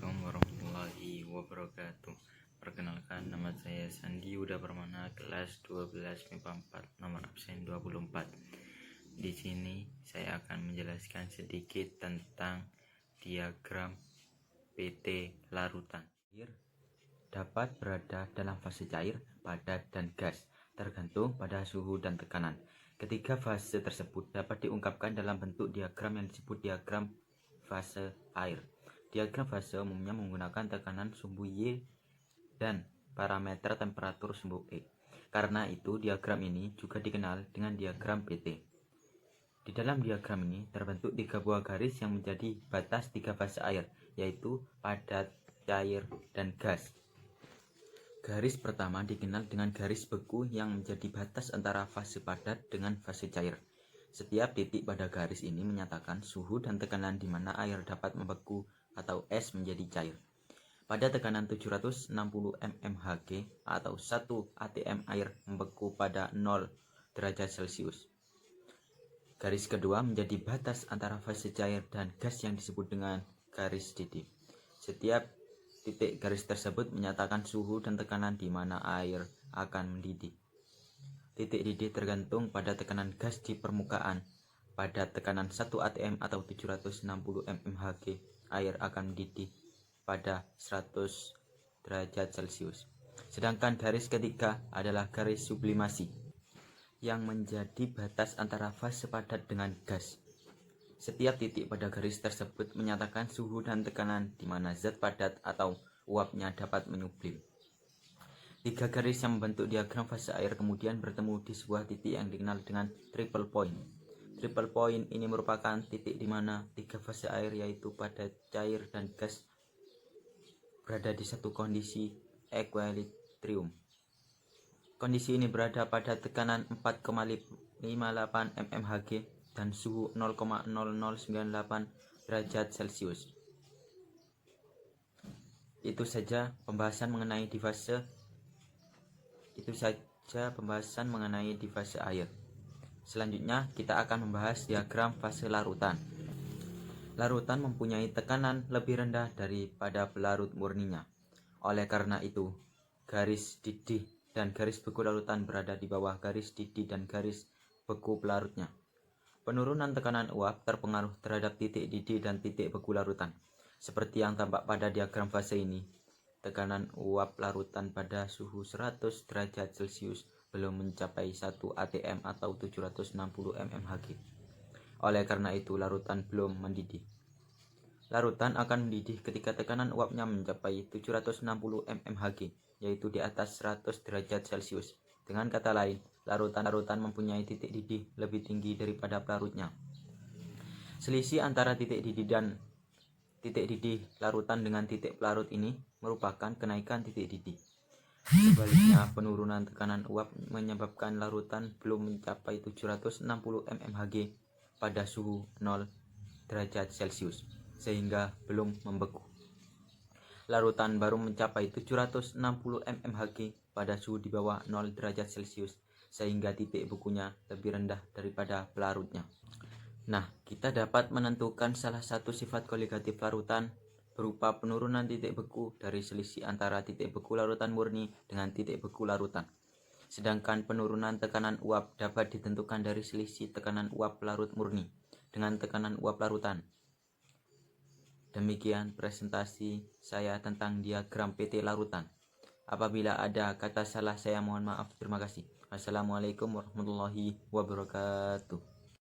Assalamualaikum warahmatullahi wabarakatuh. Perkenalkan, nama saya Sandi Uda Permana, kelas 12 MIPA 4, nomor absen 24. Di sini saya akan menjelaskan sedikit tentang diagram PT larutan. Air dapat berada dalam fase cair, padat, dan gas, tergantung pada suhu dan tekanan. Ketiga fase tersebut dapat diungkapkan dalam bentuk diagram yang disebut diagram fase air. Diagram fase umumnya menggunakan tekanan sumbu Y dan parameter temperatur sumbu E. Karena itu, diagram ini juga dikenal dengan diagram PT. Di dalam diagram ini terbentuk tiga buah garis yang menjadi batas tiga fase air, yaitu padat, cair, dan gas. Garis pertama dikenal dengan garis beku yang menjadi batas antara fase padat dengan fase cair. Setiap titik pada garis ini menyatakan suhu dan tekanan di mana air dapat membeku atau es menjadi cair. Pada tekanan 760 mmHg atau 1 atm air membeku pada 0 derajat Celcius. Garis kedua menjadi batas antara fase cair dan gas yang disebut dengan garis didih. Setiap titik garis tersebut menyatakan suhu dan tekanan di mana air akan mendidih. Titik didih tergantung pada tekanan gas di permukaan. Pada tekanan 1 atm atau 760 mmHg, air akan mendidih pada 100 derajat Celcius. Sedangkan garis ketiga adalah garis sublimasi yang menjadi batas antara fase padat dengan gas. Setiap titik pada garis tersebut menyatakan suhu dan tekanan di mana zat padat atau uapnya dapat menyublim. Tiga garis yang membentuk diagram fase air kemudian bertemu di sebuah titik yang dikenal dengan triple point. Triple point ini merupakan titik di mana tiga fase air yaitu padat, cair, dan gas berada di satu kondisi equilibrium. Kondisi ini berada pada tekanan 4,58 mmHg dan suhu 0,0098 derajat Celcius. Itu saja pembahasan mengenai di fase air. Selanjutnya kita akan membahas diagram fase larutan. Larutan mempunyai tekanan lebih rendah daripada pelarut murninya. Oleh karena itu, garis didih dan garis beku larutan berada di bawah garis didih dan garis beku pelarutnya. Penurunan tekanan uap terpengaruh terhadap titik didih dan titik beku larutan. Seperti yang tampak pada diagram fase ini, tekanan uap larutan pada suhu 100 derajat Celcius belum mencapai 1 atm atau 760 mmHg. Oleh karena itu, larutan belum mendidih. Larutan akan mendidih ketika tekanan uapnya mencapai 760 mmHg, yaitu di atas 100 derajat Celcius. Dengan kata lain, larutan mempunyai titik didih lebih tinggi daripada pelarutnya. Selisih antara titik didih larutan dengan titik pelarut ini merupakan kenaikan titik didih. Sebaliknya, penurunan tekanan uap menyebabkan larutan belum mencapai 760 mmHg pada suhu 0 derajat Celcius, sehingga belum membeku. Larutan baru mencapai 760 mmHg pada suhu di bawah 0 derajat Celcius, sehingga titik bekunya lebih rendah daripada pelarutnya. Nah, kita dapat menentukan salah satu sifat koligatif larutan berupa penurunan titik beku dari selisih antara titik beku larutan murni dengan titik beku larutan. Sedangkan penurunan tekanan uap dapat ditentukan dari selisih tekanan uap larut murni dengan tekanan uap larutan. Demikian presentasi saya tentang diagram PT larutan. Apabila ada kata salah saya mohon maaf. Terima kasih. Wassalamualaikum warahmatullahi wabarakatuh.